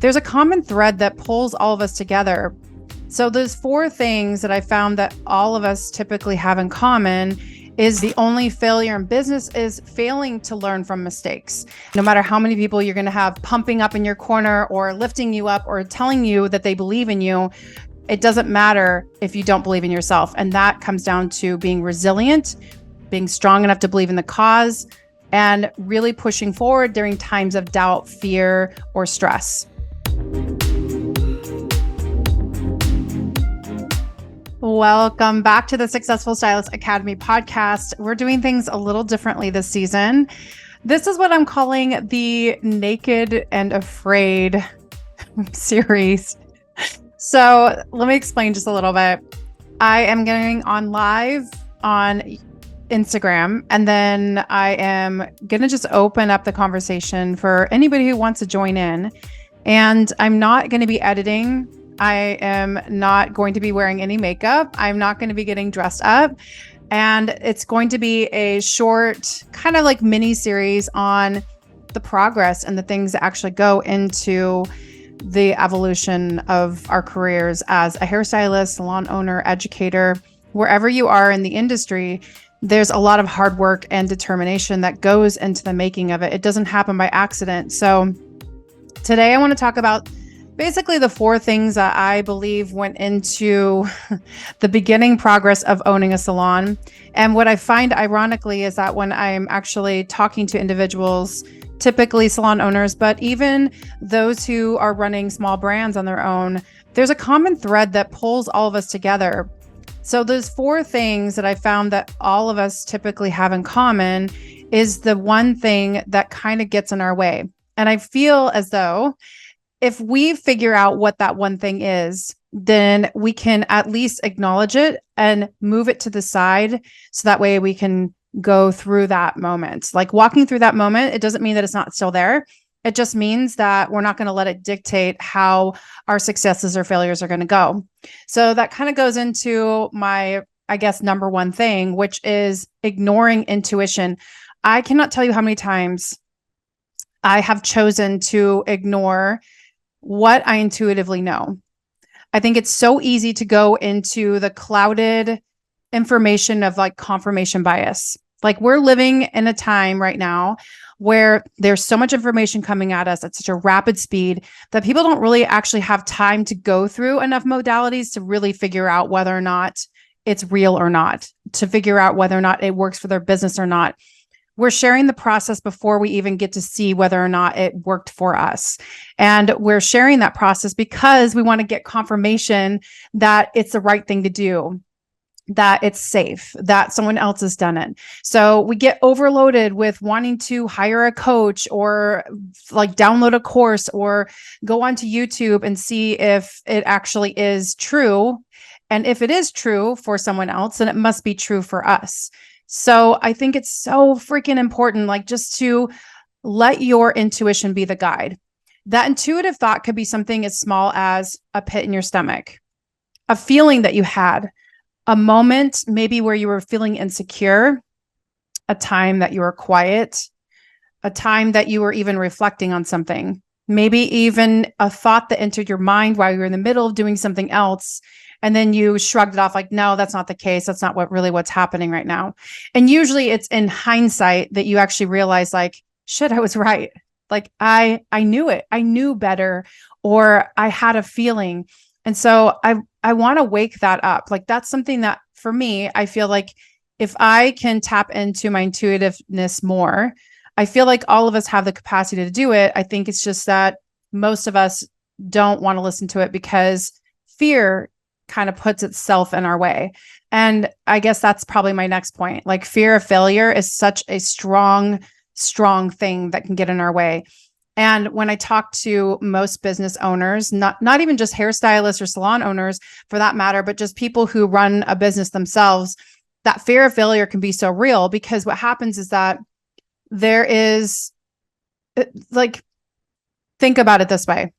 there's a common thread that pulls all of us together. So there's four things that I found that all of us typically have in common. Is the only failure in business is failing to learn from mistakes. No matter how many people you're going to have pumping up in your corner or lifting you up or telling you that they believe in you, it doesn't matter if you don't believe in yourself. And that comes down to being resilient, being strong enough to believe in the cause, and really pushing forward during times of doubt, fear, or stress. Welcome back to the Successful Stylist Academy podcast. We're doing things a little differently this season. This is what I'm calling the Naked and Afraid series. So let me explain just a little bit. I am going on live on Instagram, and then I am going to just open up the conversation for anybody who wants to join in. And I'm not going to be editing. I am not going to be wearing any makeup. I'm not going to be getting dressed up. And it's going to be a short, kind of like mini series on the progress and the things that actually go into the evolution of our careers as a hairstylist, salon owner, educator. Wherever you are in the industry, there's a lot of hard work and determination that goes into the making of it. It doesn't happen by accident. So today I want to talk about basically the four things that I believe went into the beginning progress of owning a salon. And what I find ironically is that when I'm actually talking to individuals, typically salon owners, but even those who are running small brands on their own, there's a common thread that pulls all of us together. So there's four things that I found that all of us typically have in common is the one thing that kind of gets in our way. And I feel as though if we figure out what that one thing is, then we can at least acknowledge it and move it to the side. So that way we can go through that moment. Like walking through that moment, it doesn't mean that it's not still there. It just means that we're not going to let it dictate how our successes or failures are going to go. So that kind of goes into my, I guess, number one thing, which is ignoring intuition. I cannot tell you how many times I have chosen to ignore what I intuitively know. I think it's so easy to go into the clouded information of like confirmation bias. Like we're living in a time right now where there's so much information coming at us at such a rapid speed that people don't really actually have time to go through enough modalities to really figure out whether or not it's real or not, to figure out whether or not it works for their business or not. We're sharing the process before we even get to see whether or not it worked for us. And we're sharing that process because we want to get confirmation that it's the right thing to do, that it's safe, that someone else has done it. So we get overloaded with wanting to hire a coach or like download a course or go onto YouTube and see if it actually is true. And if it is true for someone else, then it must be true for us. So I think it's so freaking important, like just to let your intuition be the guide. That intuitive thought could be something as small as a pit in your stomach, a feeling that you had, a moment maybe where you were feeling insecure, a time that you were quiet, a time that you were even reflecting on something, maybe even a thought that entered your mind while you were in the middle of doing something else. And then you shrugged it off like, no, that's not the case. That's not what's happening right now. And usually it's in hindsight that you actually realize like, shit, I was right. Like I knew it. I knew better, or I had a feeling. And so I want to wake that up. Like that's something that for me, I feel like if I can tap into my intuitiveness more, I feel like all of us have the capacity to do it. I think it's just that most of us don't want to listen to it because fear kind of puts itself in our way. And I guess that's probably my next point. Like fear of failure is such a strong thing that can get in our way. And when I talk to most business owners, not even just hairstylists or salon owners for that matter, but just people who run a business themselves, that fear of failure can be so real because what happens is that there is like, think about it this way.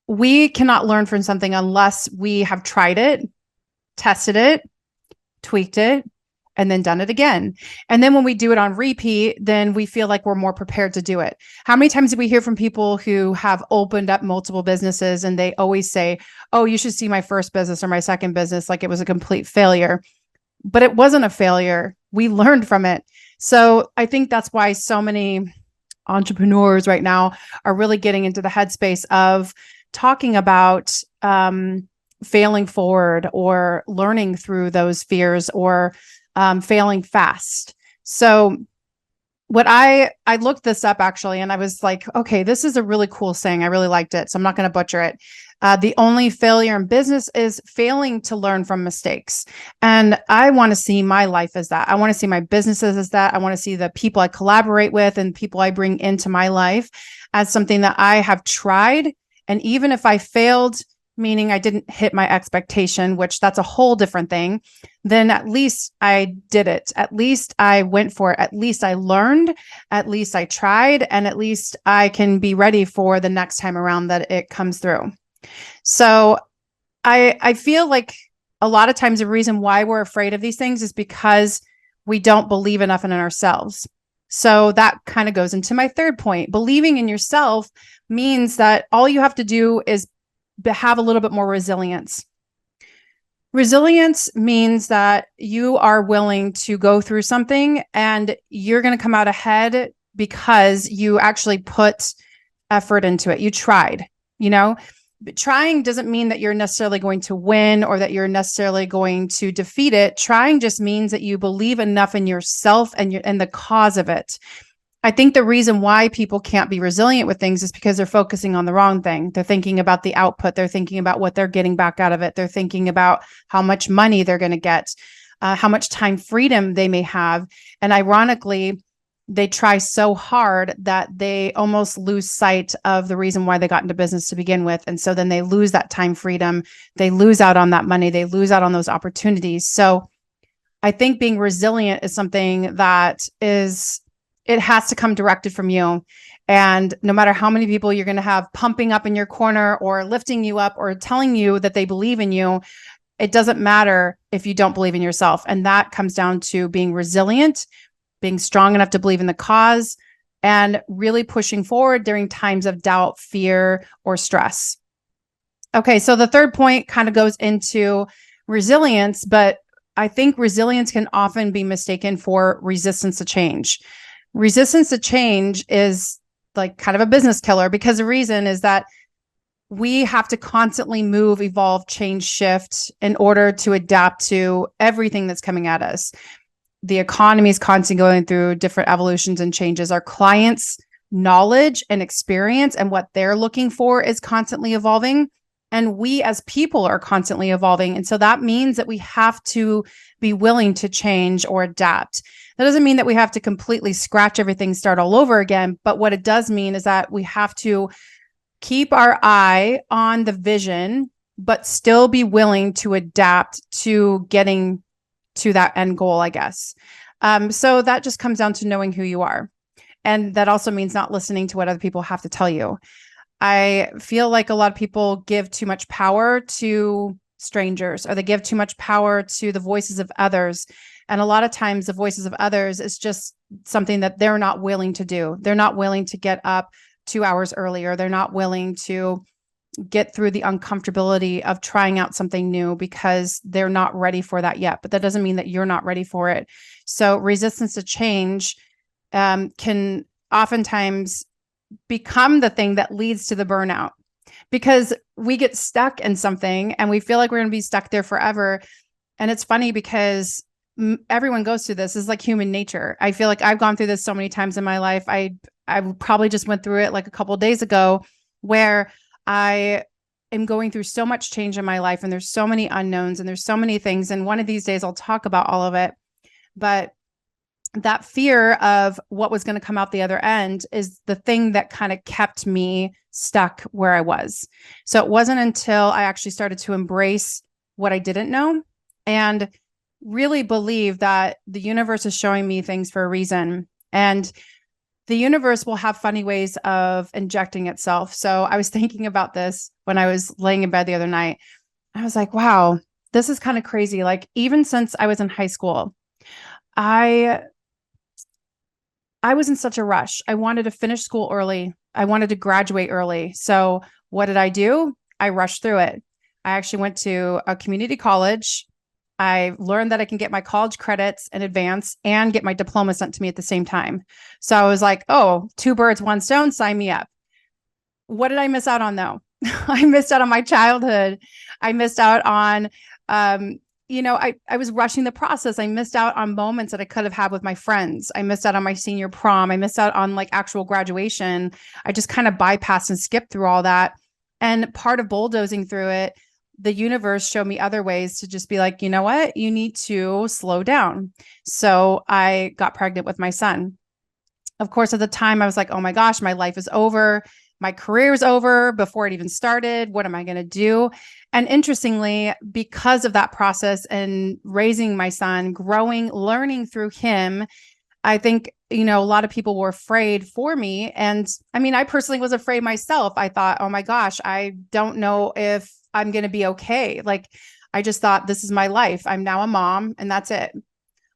We cannot learn from something unless we have tried it, tested it, tweaked it, and then done it again. And then when we do it on repeat, then we feel like we're more prepared to do it. How many times do we hear from people who have opened up multiple businesses and they always say, oh, you should see my first business or my second business, like it was a complete failure. But it wasn't a failure. We learned from it. So I think that's why so many entrepreneurs right now are really getting into the headspace of talking about failing forward or learning through those fears or failing fast. So what I looked this up actually, and I was like, okay, this is a really cool saying. I really liked it. So I'm not going to butcher it. The only failure in business is failing to learn from mistakes. And I want to see my life as that. I want to see my businesses as that. I want to see the people I collaborate with and people I bring into my life as something that I have tried. And even if I failed, meaning I didn't hit my expectation, which that's a whole different thing, then at least I did it. At least I went for it. At least I learned. At least I tried. And at least I can be ready for the next time around that it comes through. So I feel like a lot of times the reason why we're afraid of these things is because we don't believe enough in ourselves. So that kind of goes into my third point. Believing in yourself means that all you have to do is have a little bit more resilience. Resilience means that you are willing to go through something and you're going to come out ahead because you actually put effort into it. You tried, But trying doesn't mean that you're necessarily going to win or that you're necessarily going to defeat it. Trying just means that you believe enough in yourself and the cause of it. I think the reason why people can't be resilient with things is because they're focusing on the wrong thing. They're thinking about the output. They're thinking about what they're getting back out of it. They're thinking about how much money they're going to get, how much time freedom they may have. And ironically, they try so hard that they almost lose sight of the reason why they got into business to begin with. And so then they lose that time freedom. They lose out on that money. They lose out on those opportunities. So I think being resilient is something that it has to come directed from you. And no matter how many people you're going to have pumping up in your corner or lifting you up or telling you that they believe in you, it doesn't matter if you don't believe in yourself. And that comes down to being resilient, being strong enough to believe in the cause, and really pushing forward during times of doubt, fear, or stress. Okay, so the third point kind of goes into resilience, but I think resilience can often be mistaken for resistance to change. Resistance to change is like kind of a business killer because the reason is that we have to constantly move, evolve, change, shift in order to adapt to everything that's coming at us. The economy is constantly going through different evolutions and changes. Our clients' knowledge and experience and what they're looking for is constantly evolving. And we as people are constantly evolving. And so that means that we have to be willing to change or adapt. That doesn't mean that we have to completely scratch everything, start all over again. But what it does mean is that we have to keep our eye on the vision, but still be willing to adapt to getting to that end goal, I guess. So that just comes down to knowing who you are. And that also means not listening to what other people have to tell you. I feel like a lot of people give too much power to strangers, or they give too much power to the voices of others. And a lot of times the voices of others is just something that they're not willing to do. They're not willing to get up 2 hours earlier. They're not willing to get through the uncomfortability of trying out something new because they're not ready for that yet. But that doesn't mean that you're not ready for it. So resistance to change can oftentimes become the thing that leads to the burnout, because we get stuck in something and we feel like we're going to be stuck there forever. And it's funny because everyone goes through this. It's like human nature. I feel like I've gone through this so many times in my life. I probably just went through it like a couple of days ago, where I am going through so much change in my life and there's so many unknowns and there's so many things. And one of these days I'll talk about all of it. But that fear of what was going to come out the other end is the thing that kind of kept me stuck where I was. So it wasn't until I actually started to embrace what I didn't know and really believe that the universe is showing me things for a reason. And the universe will have funny ways of injecting itself. So I was thinking about this when I was laying in bed the other night. I was like, wow, this is kind of crazy. Like, even since I was in high school, I I was in such a rush. I wanted to finish school early. I wanted to graduate early. So what did I do? I rushed through it. I actually went to a community college. I learned that I can get my college credits in advance and get my diploma sent to me at the same time. So I was like, oh, two birds, one stone, sign me up. What did I miss out on though? I missed out on my childhood. I missed out on, um, I was rushing the process. I missed out on moments that I could have had with my friends. I missed out on my senior prom. I missed out on like actual graduation. I just kind of bypassed and skipped through all that. And part of bulldozing through it, the universe showed me other ways to just be like, you know what? You need to slow down. So I got pregnant with my son. Of course, at the time, I was like, oh my gosh, my life is over. My career's over before it even started. What am I going to do? And interestingly, because of that process and raising my son, growing, learning through him, I think, a lot of people were afraid for me. And I mean, I personally was afraid myself. I thought, oh my gosh, I don't know if I'm going to be okay. Like, I just thought this is my life. I'm now a mom and that's it.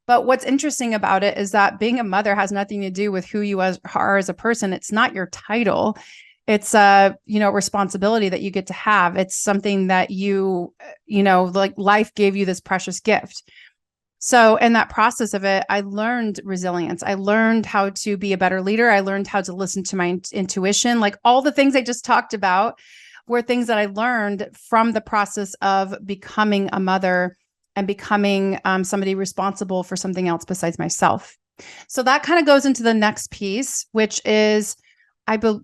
But what's interesting about it is that being a mother has nothing to do with who you are as a person. It's not your title. It's a, responsibility that you get to have. It's something that like life gave you this precious gift. So in that process of it, I learned resilience. I learned how to be a better leader. I learned how to listen to my intuition. Like all the things I just talked about were things that I learned from the process of becoming a mother and becoming somebody responsible for something else besides myself. So that kind of goes into the next piece, which is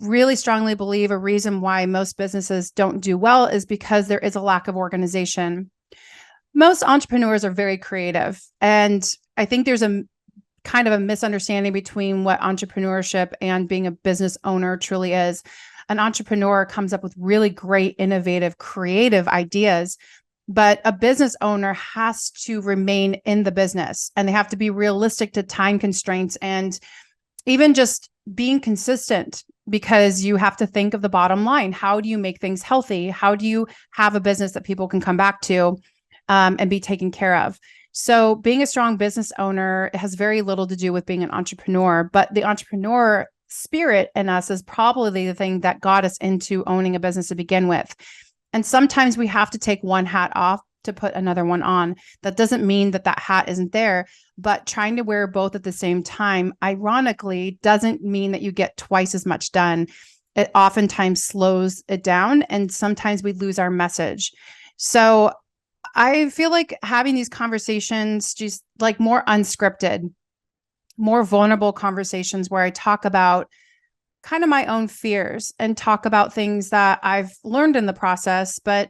really strongly believe a reason why most businesses don't do well is because there is a lack of organization. Most entrepreneurs are very creative. And I think there's a kind of a misunderstanding between what entrepreneurship and being a business owner truly is. An entrepreneur comes up with really great, innovative, creative ideas, but a business owner has to remain in the business and they have to be realistic to time constraints and even just being consistent, because you have to think of the bottom line. How do you make things healthy? How do you have a business that people can come back to and be taken care of? So being a strong business owner has very little to do with being an entrepreneur, but the entrepreneur spirit in us is probably the thing that got us into owning a business to begin with. And sometimes we have to take one hat off to put another one on. That doesn't mean that hat isn't there, but trying to wear both at the same time, ironically, doesn't mean that you get twice as much done. It oftentimes slows it down, and sometimes we lose our message. So I feel like having these conversations, just like more unscripted, more vulnerable conversations where I talk about kind of my own fears and talk about things that I've learned in the process, but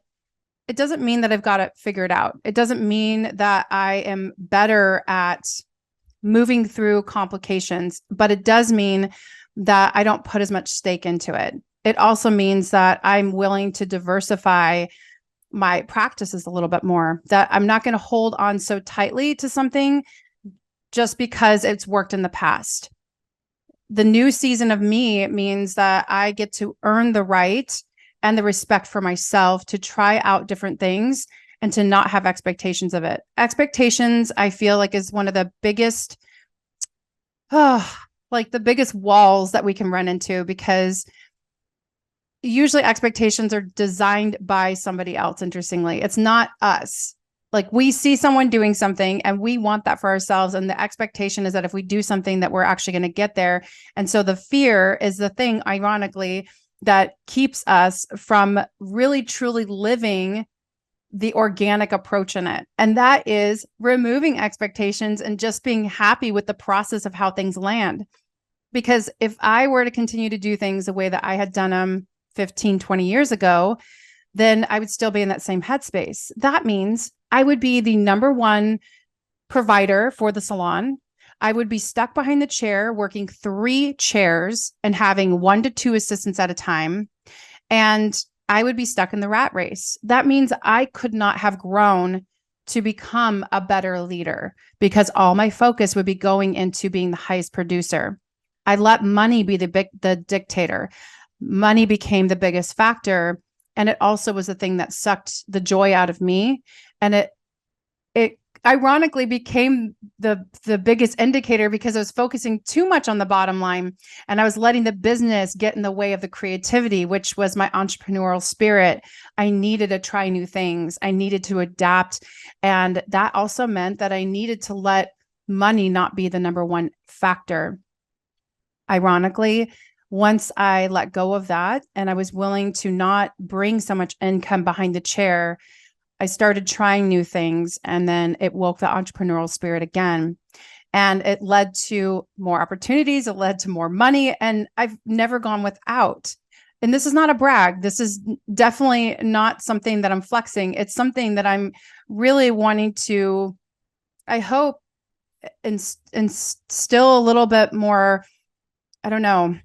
it doesn't mean that I've got it figured out. It doesn't mean that I am better at moving through complications, but it does mean that I don't put as much stake into it. It also means that I'm willing to diversify my practices a little bit more, that I'm not going to hold on so tightly to something just because it's worked in the past. The new season of me means that I get to earn the right and the respect for myself to try out different things and to not have expectations of it. Expectations, I feel like, is one of the biggest, like the biggest walls that we can run into, because usually expectations are designed by somebody else. Interestingly, it's not us. Like we see someone doing something and we want that for ourselves. And the expectation is that if we do something that we're actually going to get there. And so the fear is the thing, ironically, that keeps us from really truly living the organic approach in it. And that is removing expectations and just being happy with the process of how things land. Because if I were to continue to do things the way that I had done them 15, 20 years ago, then I would still be in that same headspace. That means I would be the number one provider for the salon. I would be stuck behind the chair, working 3 chairs and having 1 to 2 assistants at a time. And I would be stuck in the rat race. That means I could not have grown to become a better leader, because all my focus would be going into being the highest producer. I let money be the dictator. Money became the biggest factor. And it also was the thing that sucked the joy out of me. And it ironically became the biggest indicator because I was focusing too much on the bottom line, and I was letting the business get in the way of the creativity, which was my entrepreneurial spirit. I needed to try new things. I needed to adapt. And that also meant that I needed to let money not be the number one factor. Ironically, once I let go of that and I was willing to not bring so much income behind the chair, I started trying new things, and then it woke the entrepreneurial spirit again. And it led to more opportunities. It led to more money. And I've never gone without. And this is not a brag. This is definitely not something that I'm flexing. It's something that I'm really wanting to, I hope, instill a little bit more, I don't know,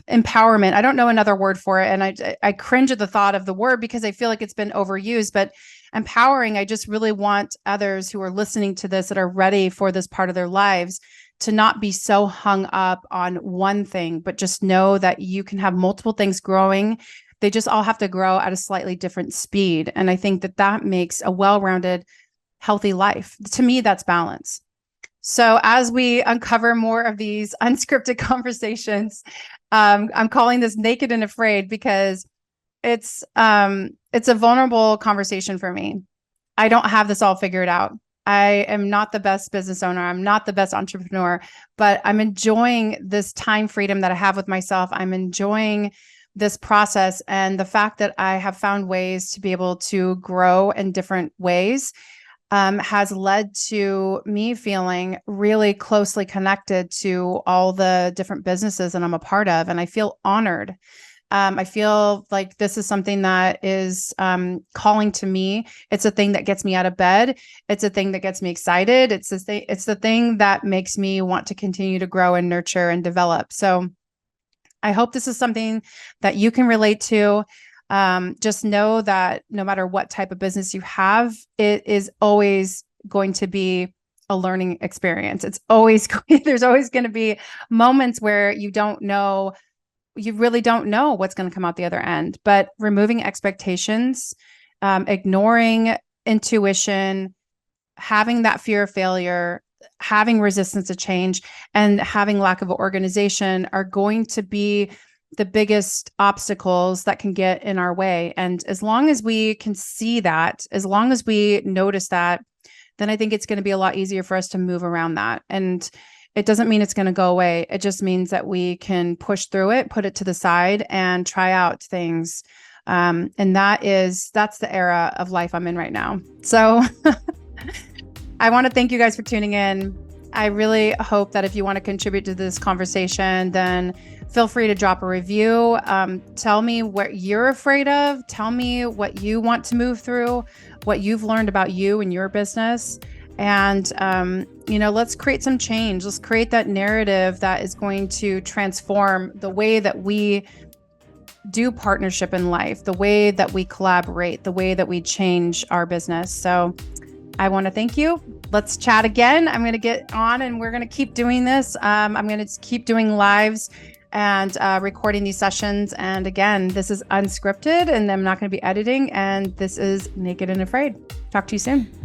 empowerment. I don't know another word for it. And I cringe at the thought of the word because I feel like it's been overused, but empowering, I just really want others who are listening to this that are ready for this part of their lives to not be so hung up on one thing, but just know that you can have multiple things growing. They just all have to grow at a slightly different speed. And I think that that makes a well-rounded, healthy life. To me, that's balance. So as we uncover more of these unscripted conversations, I'm calling this Naked and Afraid because it's a vulnerable conversation for me. I don't have this all figured out. I am not the best business owner. I'm not the best entrepreneur, but I'm enjoying this time freedom that I have with myself. I'm enjoying this process and the fact that I have found ways to be able to grow in different ways. Has led to me feeling really closely connected to all the different businesses that I'm a part of. And I feel honored. I feel like this is something that is calling to me. It's a thing that gets me out of bed. It's a thing that gets me excited. It's the thing that makes me want to continue to grow and nurture and develop. So I hope this is something that you can relate to. Just know that no matter what type of business you have, it is always going to be a learning experience. It's always there's always going to be moments where you really don't know what's going to come out the other end. But removing expectations, ignoring intuition, having that fear of failure, having resistance to change, and having lack of organization are going to be the biggest obstacles that can get in our way. And as long as we can see that, as long as we notice that, then I think it's going to be a lot easier for us to move around that. And it doesn't mean it's going to go away. It just means that we can push through it, put it to the side, and try out things. And that's the era of life I'm in right now. So I want to thank you guys for tuning in. I really hope that if you want to contribute to this conversation, then feel free to drop a review. Tell me what you're afraid of. Tell me what you want to move through, what you've learned about you and your business. And, let's create some change. Let's create that narrative that is going to transform the way that we do partnership in life, the way that we collaborate, the way that we change our business. So I want to thank you. Let's chat again. I'm going to get on and we're going to keep doing this. I'm going to keep doing lives and recording these sessions. And again, this is unscripted and I'm not going to be editing. And this is Naked and Afraid. Talk to you soon.